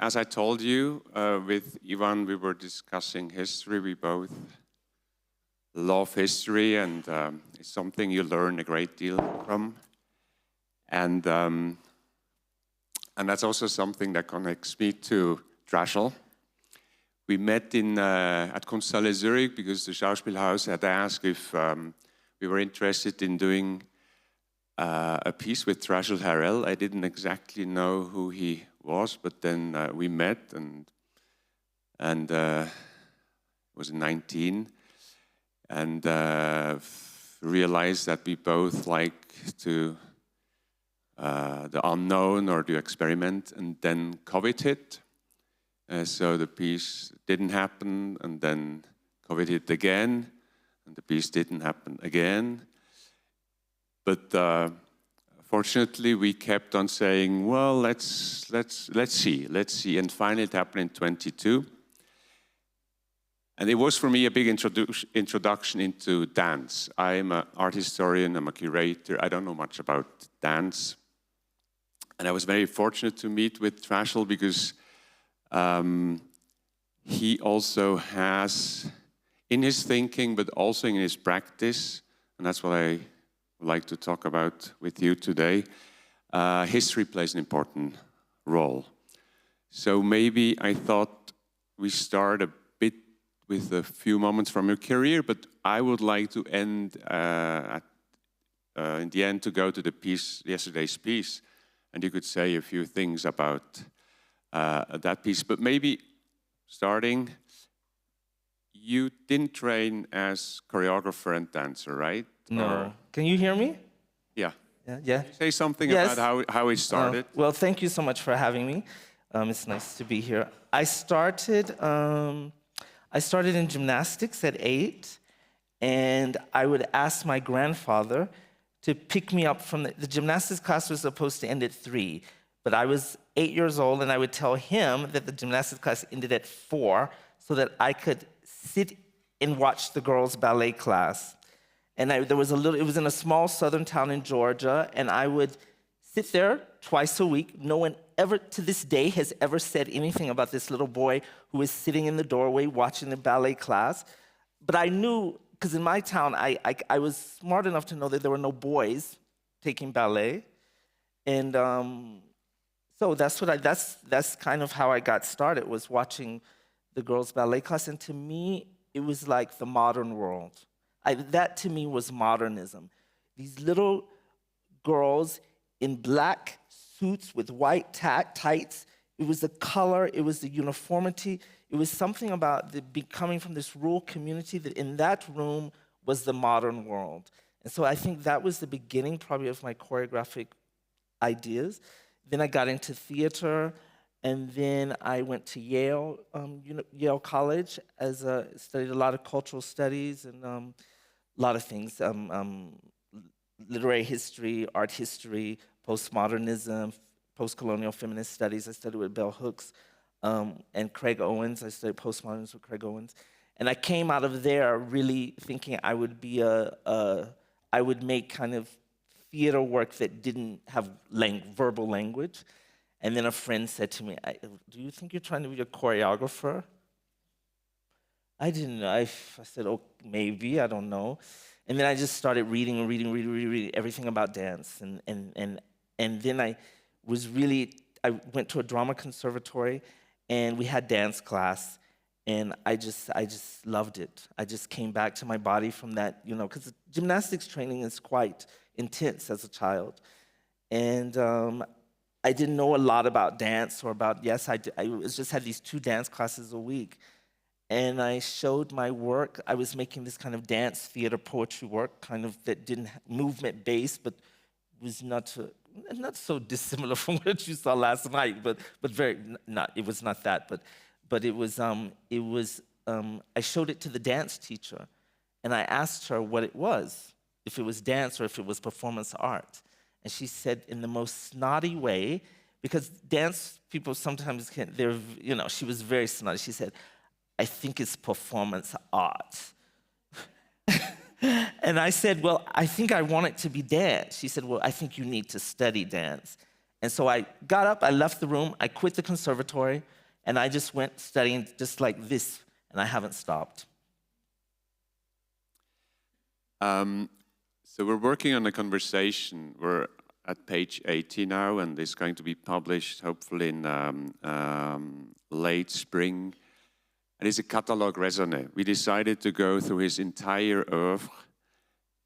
as I told you, with Ivan, we were discussing history. We both love history, and it's something you learn a great deal from. And that's also something that connects me to Trajal. We met at Kunsthalle Zurich because the Schauspielhaus had asked if we were interested in doing a piece with Trajal Harrell. I didn't exactly know who he was, but then we met, and was 19, and realized that we both like to the unknown or to experiment, and then COVID hit. So the piece didn't happen, and then COVID hit again, and the piece didn't happen again. But fortunately, we kept on saying, well, let's see. And finally, it happened in 22. And it was for me a big introduction into dance. I'm an art historian, I'm a curator, I don't know much about dance. And I was very fortunate to meet with Trajal because he also has, in his thinking, but also in his practice, and that's what I would like to talk about with you today, history plays an important role. So maybe I thought we start a bit with a few moments from your career, but I would like to end in the end to go to the piece, yesterday's piece, and you could say a few things about that piece. But maybe starting, you didn't train as choreographer and dancer, right? No. Or, can you hear me? yeah. Yeah. Say something Yes. about how it started. Well, thank you so much for having me. It's nice to be here. I started in gymnastics at 8, and I would ask my grandfather to pick me up from the gymnastics class was supposed to end at 3, but I was 8 years old, and I would tell him that the gymnastics class ended at 4 so that I could sit and watch the girls' ballet class. And it was in a small southern town in Georgia, and I would sit there twice a week. No one ever, to this day, has ever said anything about this little boy who was sitting in the doorway watching the ballet class. But I knew, because in my town, I was smart enough to know that there were no boys taking ballet. And so that's kind of how I got started, was watching the girls' ballet class. And to me, it was like the modern world. That to me was modernism. These little girls in black suits with white tights. It was the color, it was the uniformity. It was something about coming from this rural community that in that room was the modern world. And so I think that was the beginning probably of my choreographic ideas. Then I got into theater, and then I went to Yale, Yale College, studied a lot of cultural studies and a lot of things, literary history, art history, postmodernism, post-colonial feminist studies. I studied with Bell Hooks and Craig Owens. I studied postmodernism with Craig Owens. And I came out of there really thinking I would be I would make kind of theater work that didn't have verbal language. And then a friend said to me, do you think you're trying to be a choreographer? I didn't know. I said, oh, maybe, I don't know. And then I just started reading everything about dance. And then I went to a drama conservatory, and we had dance class, and I just loved it. I just came back to my body from that, because gymnastics training is quite intense as a child. And I didn't know a lot about dance or about, I just had these 2 dance classes a week. And I showed my work. I was making this kind of dance, theater, poetry work, kind of that didn't movement-based, but was not so dissimilar from what you saw last night, but it was not that, but it was I showed it to the dance teacher, and I asked her what it was, if it was dance or if it was performance art. And she said in the most snotty way, because dance people sometimes can't, she was very snotty. She said, I think it's performance art. And I said, well, I think I want it to be dance. She said, well, I think you need to study dance. And so I got up, I left the room, I quit the conservatory, and I just went studying just like this, and I haven't stopped. So we're working on a conversation. We're at page 80 now, and it's going to be published hopefully in late spring. And it's a catalogue raisonné. We decided to go through his entire oeuvre,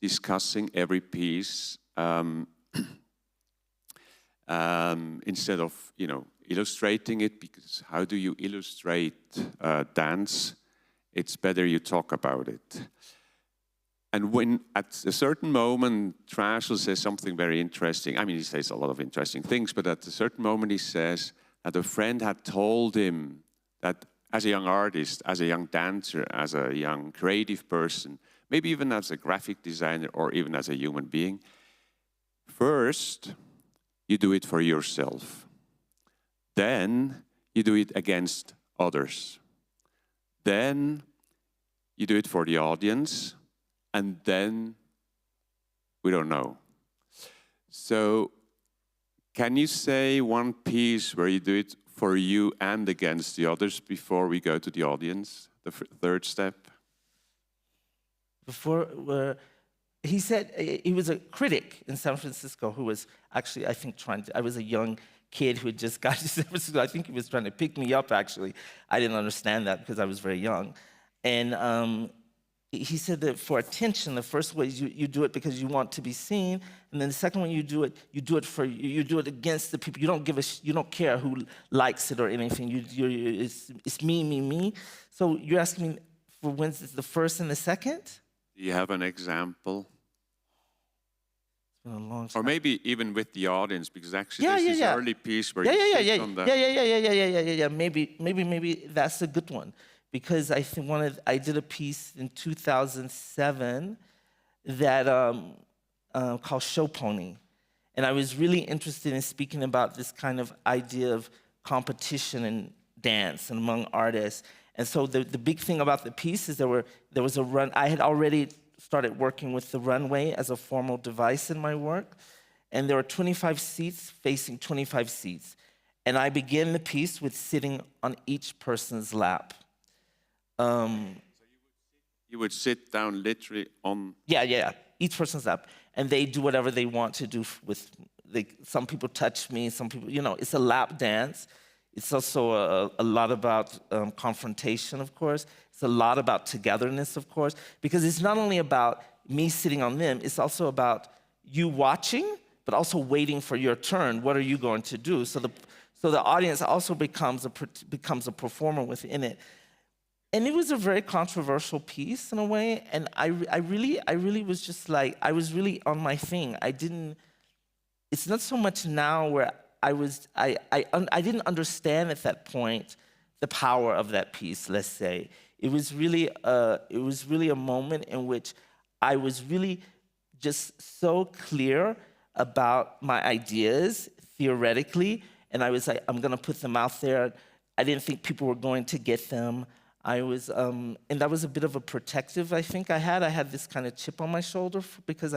discussing every piece instead of, illustrating it, because how do you illustrate dance? It's better you talk about it. And when at a certain moment, Trajal says something very interesting. I mean, he says a lot of interesting things, but at a certain moment he says that a friend had told him that as a young artist, as a young dancer, as a young creative person, maybe even as a graphic designer or even as a human being, first, you do it for yourself. Then you do it against others. Then you do it for the audience. And then we don't know. So can you say one piece where you do it for you and against the others before we go to the audience, the third step? He said he was a critic in San Francisco who was actually, I think, I was a young kid who had just got to San Francisco. I think he was trying to pick me up, actually. I didn't understand that because I was very young. And he said that for attention, the first way is you do it because you want to be seen, and then the second one you do it against the people. You don't care who likes it or anything. It's me. So you're asking me for when's the first and the second? Do you have an example? It's been a long time. Or maybe even with the audience, because actually this early piece where you sit on that. Yeah. Maybe that's a good one. Because I think I did a piece in 2007 that called Show Pony. And I was really interested in speaking about this kind of idea of competition in dance and among artists. And so the big thing about the piece is there was a run. I had already started working with the runway as a formal device in my work. And there were 25 seats facing 25 seats. And I began the piece with sitting on each person's lap. So you would sit down literally on... Yeah. Each person's lap. And they do whatever they want to do with... some people touch me, some people... it's a lap dance. It's also a lot about confrontation, of course. It's a lot about togetherness, of course. Because it's not only about me sitting on them, it's also about you watching, but also waiting for your turn. What are you going to do? So the audience also becomes a performer within it. And it was a very controversial piece in a way, and I really was just like, I was really on my thing. It's not so much now where I didn't understand at that point the power of that piece, let's say. It was really a moment in which I was really just so clear about my ideas theoretically, and I was like, I'm gonna put them out there. I didn't think people were going to get them. And that was a bit of a protective, I think I had. I had this kind of chip on my shoulder because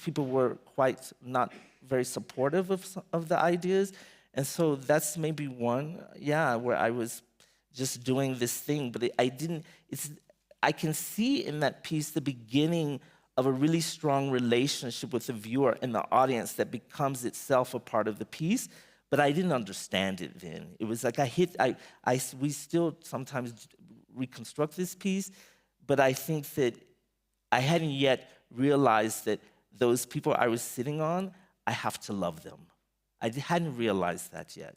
people were quite not very supportive of the ideas. And so that's maybe one, where I was just doing this thing, but I can see in that piece the beginning of a really strong relationship with the viewer and the audience that becomes itself a part of the piece. But I didn't understand it then. It was like we still sometimes reconstruct this piece, but I think that I hadn't yet realized that those people I was sitting on, I have to love them. I hadn't realized that yet.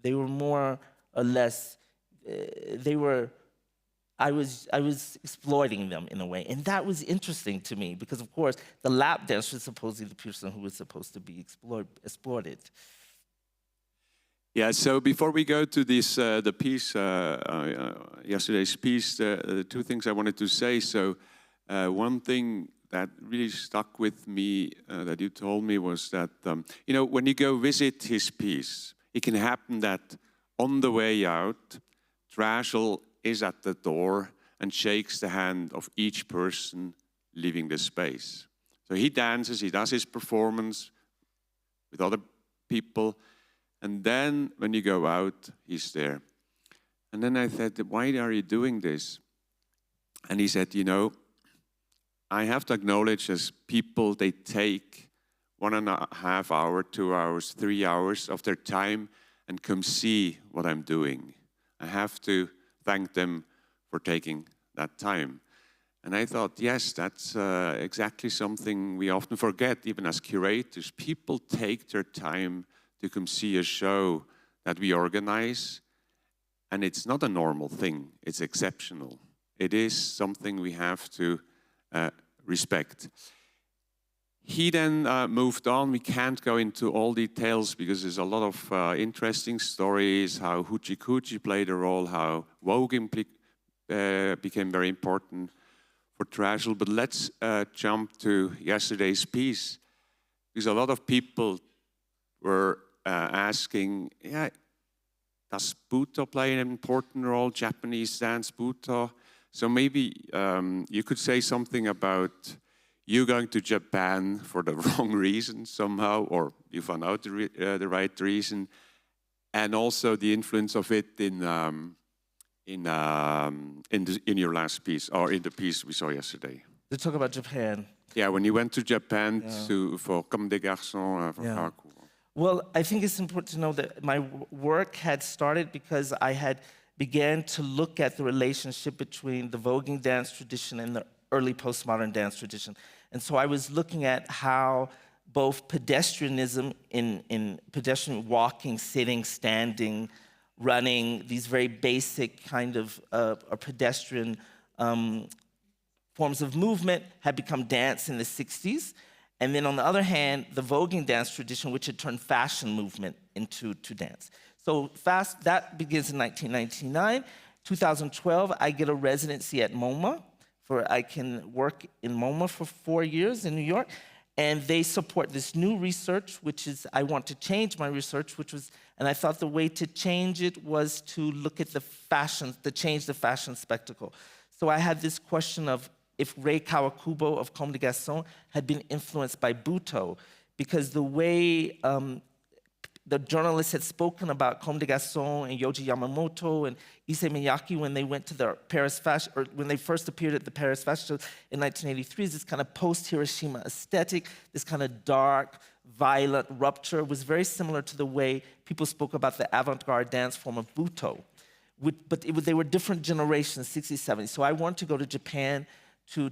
They were more or less, I was exploiting them in a way. And that was interesting to me because, of course, the lap dancer is supposedly the person who was supposed to be exploited. Yeah, so before we go to this, the piece, yesterday's piece, the two things I wanted to say. So one thing that really stuck with me that you told me was that, when you go visit his piece, it can happen that on the way out, Trajal is at the door and shakes the hand of each person leaving the space. So he dances, he does his performance with other people. And then when you go out, he's there. And then I said, why are you doing this? And he said, you know, I have to acknowledge as people, they take 1.5 hours, 2 hours, 3 hours of their time and come see what I'm doing. I have to thank them for taking that time. And I thought, yes, that's exactly something we often forget, even as curators. People take their time to come see a show that we organize, and it's not a normal thing, it's exceptional. It is something we have to respect. He then moved on. We can't go into all details because there's a lot of interesting stories, how Hoochie Coochie played a role, how voguing became very important for Trajal. But let's jump to yesterday's piece, because a lot of people were asking, yeah, does Butoh play an important role, Japanese dance Butoh? So maybe you could say something about you going to Japan for the wrong reason somehow, or you found out the right reason, and also the influence of it in your last piece, or in the piece we saw yesterday. To talk about Japan. Yeah, when you went to Japan for Comme des Garçons, for parkour. Well, I think it's important to know that my work had started because I had began to look at the relationship between the voguing dance tradition and the early postmodern dance tradition. And so I was looking at how both pedestrianism in pedestrian walking, sitting, standing, running, these very basic kind of pedestrian forms of movement had become dance in the 60s. And then on the other hand, the voguing dance tradition, which had turned fashion movement into dance. So that begins in 1999. 2012, I get a residency at MoMA. I can work in MoMA for 4 years in New York. And they support this new research, which is, I want to change my research, and I thought the way to change it was to look at the fashion, to change the fashion spectacle. So I had this question of if Rei Kawakubo of Comme des Garçons had been influenced by Butoh, because the way the journalists had spoken about Comme des Garçons and Yohji Yamamoto and Issei Miyake when they went to the Paris Fashion, or when they first appeared at the Paris Fashion Show in 1983, is this kind of post-Hiroshima aesthetic, this kind of dark, violent rupture was very similar to the way people spoke about the avant-garde dance form of Butoh. But they were different generations, 60s, 70s. So I wanted to go to Japan to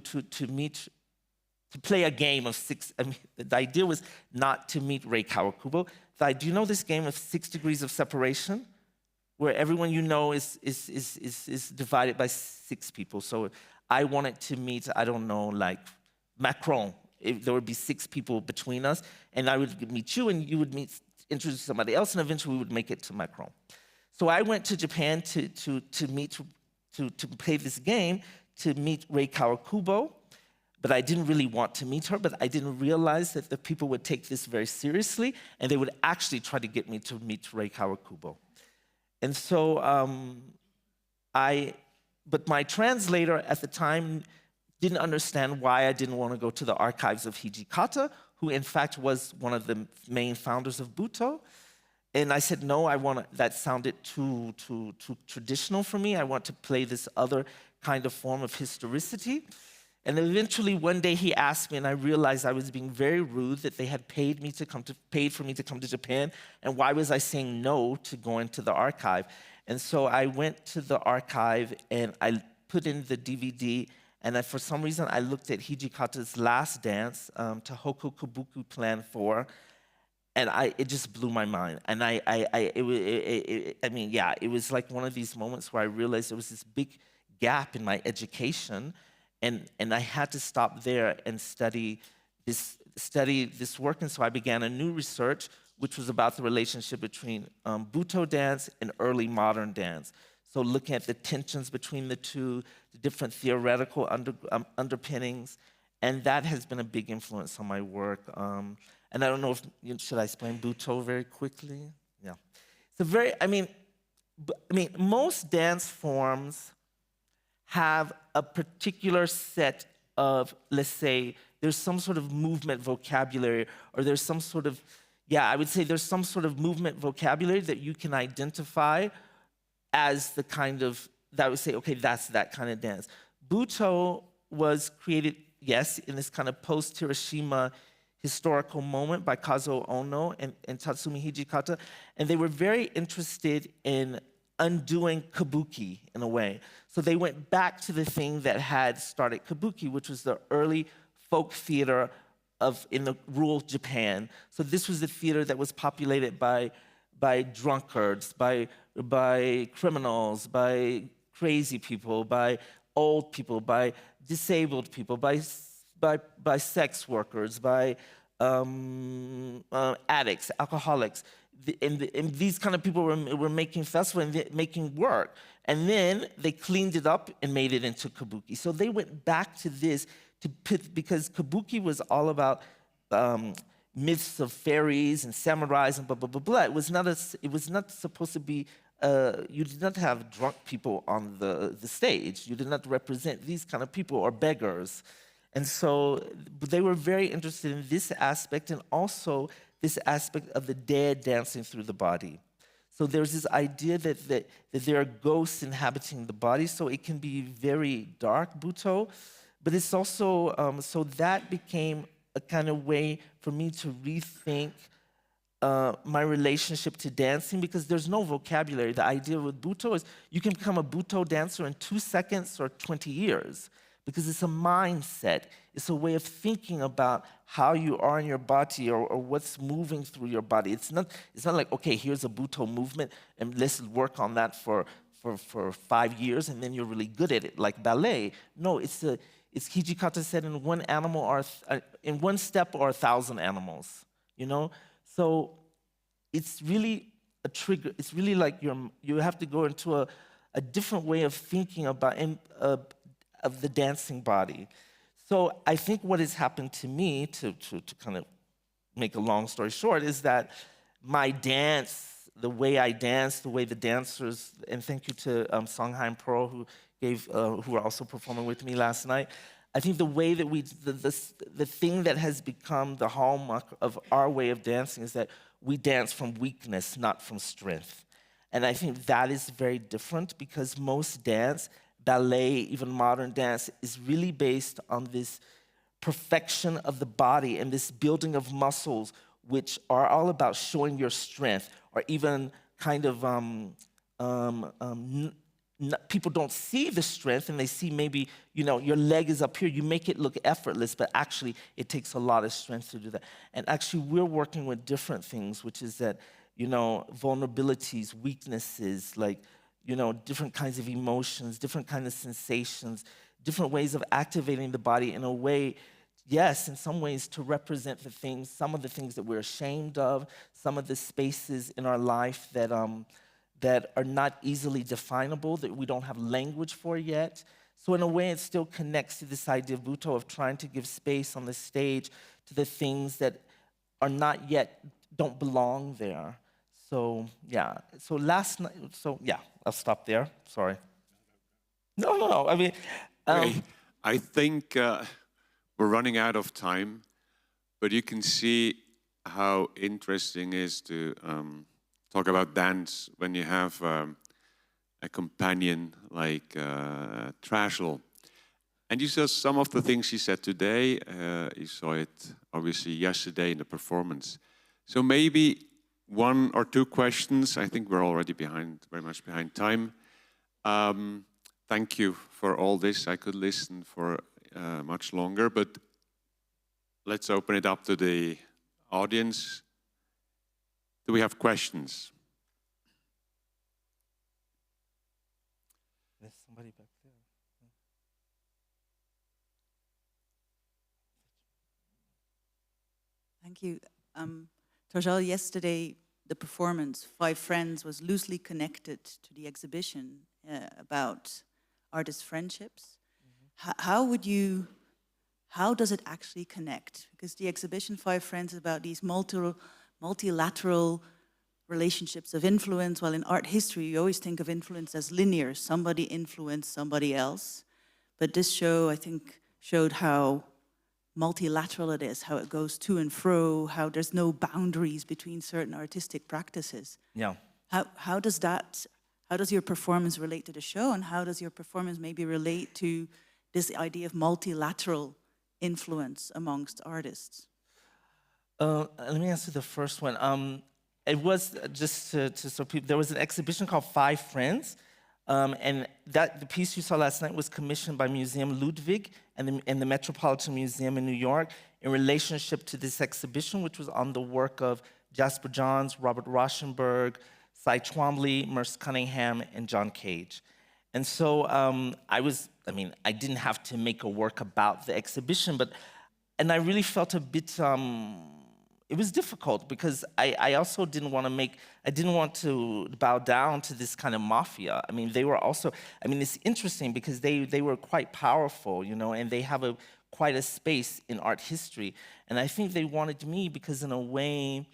play a game of six. I mean, the idea was not to meet Rei Kawakubo. Do you know this game of 6 degrees of separation, where everyone you know is divided by 6 people? So I wanted to meet, I don't know, like Macron. There would be 6 people between us, and I would meet you, and you would introduce somebody else, and eventually we would make it to Macron. So I went to Japan to play this game, to meet Rei Kawakubo, but I didn't really want to meet her, but I didn't realize that the people would take this very seriously, and they would actually try to get me to meet Rei Kawakubo. And so but my translator at the time didn't understand why I didn't want to go to the archives of Hijikata, who in fact was one of the main founders of Butoh. And I said, no, that sounded too traditional for me. I want to play this other kind of form of historicity. And eventually one day he asked me, and I realized I was being very rude, that they had paid for me to come to Japan, and why was I saying no to going to the archive? And so I went to the archive and I put in the DVD, and for some reason I looked at Hijikata's last dance, Tohoku Kabuki Plan 4, and it just blew my mind. And it was like one of these moments where I realized there was this big gap in my education, and I had to stop there and study this work. And so I began a new research, which was about the relationship between Butoh dance and early modern dance. So looking at the tensions between the two, the different theoretical underpinnings, and that has been a big influence on my work. And I don't know if, should I explain Butoh very quickly? Yeah. Most dance forms have a particular set of, let's say, there's some sort of movement vocabulary, or there's some sort of, yeah, I would say there's some sort of movement vocabulary that you can identify as the kind of, that would say, okay, that's that kind of dance. Butoh was created, yes, in this kind of post-Hiroshima historical moment by Kazuo Ono and Tatsumi Hijikata, and they were very interested in undoing kabuki in a way. So they went back to the thing that had started kabuki, which was the early folk theater in the rural Japan. So this was the theater that was populated by drunkards, by criminals, by crazy people, by old people, by disabled people, by sex workers, by addicts, alcoholics. And these kind of people were making festival and making work. And then they cleaned it up and made it into kabuki. So they went back to this because kabuki was all about myths of fairies and samurais and blah, blah, blah, blah. It was not supposed to be, you did not have drunk people on the stage. You did not represent these kind of people or beggars. And so they were very interested in this aspect and also this aspect of the dead dancing through the body. So there's this idea that there are ghosts inhabiting the body, so it can be very dark, Butoh, but it's also, so that became a kind of way for me to rethink my relationship to dancing, because there's no vocabulary. The idea with Butoh is you can become a Butoh dancer in 2 seconds or 20 years, because it's a mindset. It's a way of thinking about how you are in your body or what's moving through your body. It's not like, okay, here's a Butoh movement and let's work on that for 5 years and then you're really good at it, like ballet. No, it's Hijikata said, in one step are 1,000 animals, you know? So it's really a trigger. It's really like you have to go into a different way of thinking about of the dancing body. So I think what has happened to me, to kind of make a long story short, is that my dance, the way I dance, the way the dancers, and thank you to Songhai Pearl, who were also performing with me last night. I think the way that the thing that has become the hallmark of our way of dancing is that we dance from weakness, not from strength. And I think that is very different, because most dance, ballet, even modern dance, is really based on this perfection of the body and this building of muscles, which are all about showing your strength, or even kind of people don't see the strength, and they see maybe, your leg is up here, you make it look effortless, but actually it takes a lot of strength to do that. And actually we're working with different things, which is that, vulnerabilities, weaknesses, like, different kinds of emotions, different kinds of sensations, different ways of activating the body in a way, yes, in some ways to represent some of the things that we're ashamed of, some of the spaces in our life that are not easily definable, that we don't have language for yet. So in a way, it still connects to this idea of Butoh, of trying to give space on the stage to the things that are not yet, don't belong there. So, yeah. So last night, I'll stop there. Sorry. No. I mean, I think we're running out of time, but you can see how interesting it is to talk about dance when you have a companion like Trajal. And you saw some of the things she said today. You saw it obviously yesterday in the performance. So maybe 1 or 2 questions. I think we're already very much behind time. Thank you for all this. I could listen for much longer, but let's open it up to the audience. Do we have questions? There's somebody back there. Thank you. Trajal, yesterday, the performance, Five Friends, was loosely connected to the exhibition about artist friendships. Mm-hmm. How does it actually connect? Because the exhibition Five Friends is about these multilateral relationships of influence, while in art history, you always think of influence as linear. Somebody influenced somebody else. But this show, I think, showed how multilateral it is, how it goes to and fro, how there's no boundaries between certain artistic practices. Yeah. How does your performance relate to the show, and how does your performance maybe relate to this idea of multilateral influence amongst artists? Let me answer the first one. It was just so people. There was an exhibition called Five Friends, and the piece you saw last night was commissioned by Museum Ludwig and the Metropolitan Museum in New York in relationship to this exhibition, which was on the work of Jasper Johns, Robert Rauschenberg, Cy Twombly, Merce Cunningham, and John Cage. And so I didn't have to make a work about the exhibition, and I really felt a bit, it was difficult because I also didn't want to bow down to this kind of mafia. I mean, it's interesting because they were quite powerful, and they have quite a space in art history. And I think they wanted me because in a way,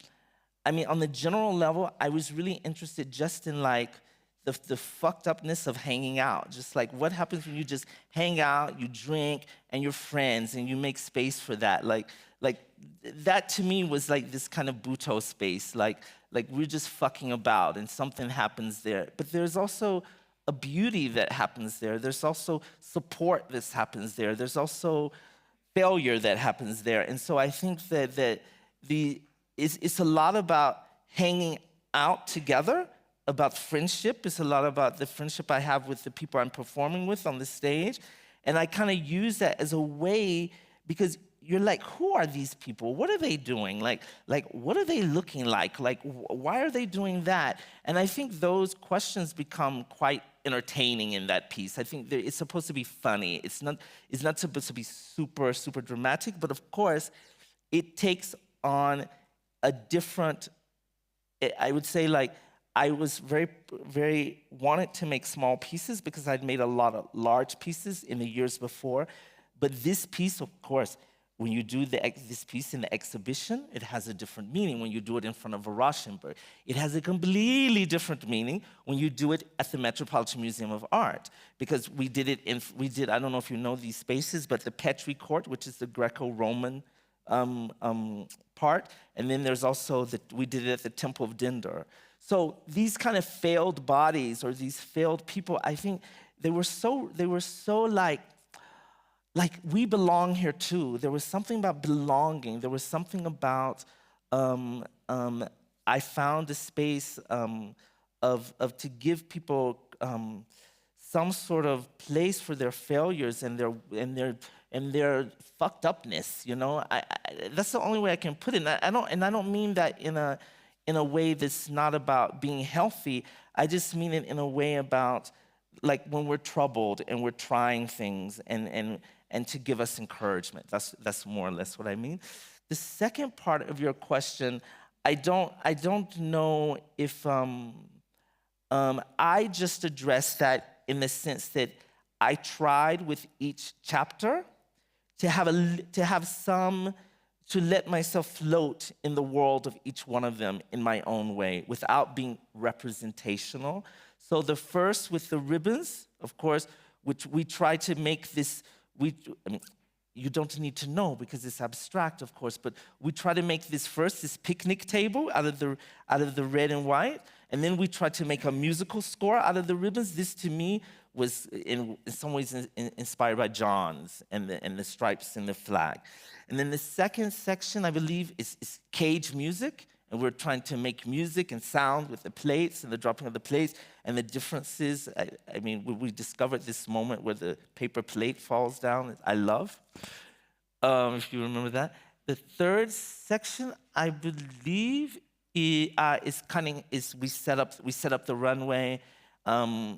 on the general level, I was really interested just in the fucked upness of hanging out. Just like what happens when you just hang out, you drink, and you're friends, and you make space for that. Like that to me was like this kind of Butoh space. Like we're just fucking about, and something happens there. But there's also a beauty that happens there. There's also support that happens there. There's also failure that happens there. And so I think that it's a lot about hanging out together, about friendship. It's a lot about the friendship I have with the people I'm performing with on the stage. And I kind of use that as a way, because you're like, who are these people? What are they doing? Like what are they looking like? Like, why are they doing that? And I think those questions become quite entertaining in that piece. I think it's supposed to be funny. It's not supposed to be super, super dramatic, but of course, it takes on a different, I would say I was very, very wanted to make small pieces because I'd made a lot of large pieces in the years before. But this piece, of course, when you do this piece in the exhibition, it has a different meaning when you do it in front of a Rauschenberg. It has a completely different meaning when you do it at the Metropolitan Museum of Art. Because we did, I don't know if you know these spaces, but the Petri Court, which is the Greco-Roman part, and then there's also, we did it at the Temple of Dindar. So these kind of failed bodies or these failed people, I think they were so like we belong here too. There was something about belonging. There was something about, I found a space of to give people some sort of place for their failures and their fucked upness. That's the only way I can put it. And I don't mean that in a way that's not about being healthy. I just mean it in a way about like when we're troubled and we're trying things and to give us encouragement. That's more or less what I mean. The second part of your question, I don't know if I just addressed that in the sense that I tried with each chapter to let myself float in the world of each one of them in my own way without being representational. So the first with the ribbons, of course, which we try to make this, you don't need to know because it's abstract, of course, but we try to make this picnic table out of the red and white, and then we try to make a musical score out of the ribbons. This to me was in some ways inspired by John's and the stripes and the flag. And then the second section, I believe, is cage music. And we're trying to make music and sound with the plates and the dropping of the plates and the differences. We discovered this moment where the paper plate falls down. I love, if you remember that. The third section, I believe, is we set up the runway, and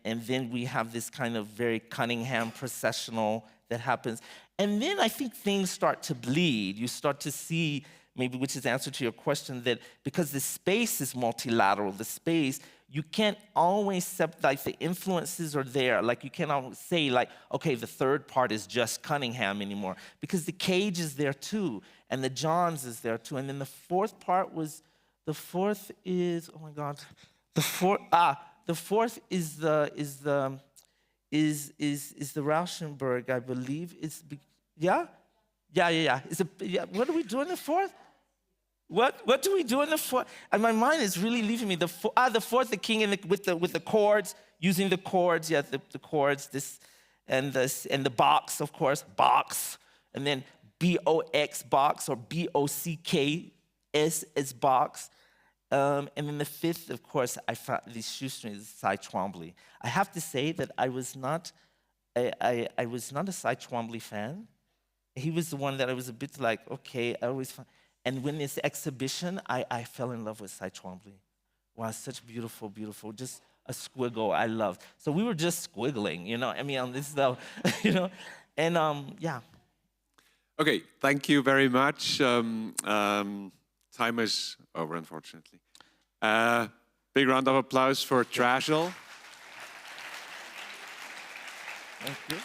then we have this kind of very Cunningham processional that happens. And then I think things start to bleed. You start to see, maybe which is the answer to your question, that because the space is multilateral, you can't always the influences are there. Like you can't always say okay, the third part is just Cunningham anymore, because the cage is there too, and the Johns is there too. And then the fourth is, oh my God, the fourth is the Rauschenberg, I believe. Yeah? Yeah. What do we do in the fourth? What do we do in the fourth? And my mind is really leaving me. The fourth, the king with the chords, using the chords. Yeah, the chords. This and the box, of course, box, and then BOX box or BOCKS is box. And then the fifth, of course, I found these shoestrings, Cy Twombly. I have to say that I was not a Cy Twombly fan. He was the one that I was a bit like, okay, and when this exhibition, I fell in love with Cy Twombly. Wow, such beautiful, just a squiggle I loved. So we were just squiggling, you know, I mean, on this level, you know, and yeah. Okay, thank you very much. Time is over, unfortunately. Big round of applause for Trajal. Thank you.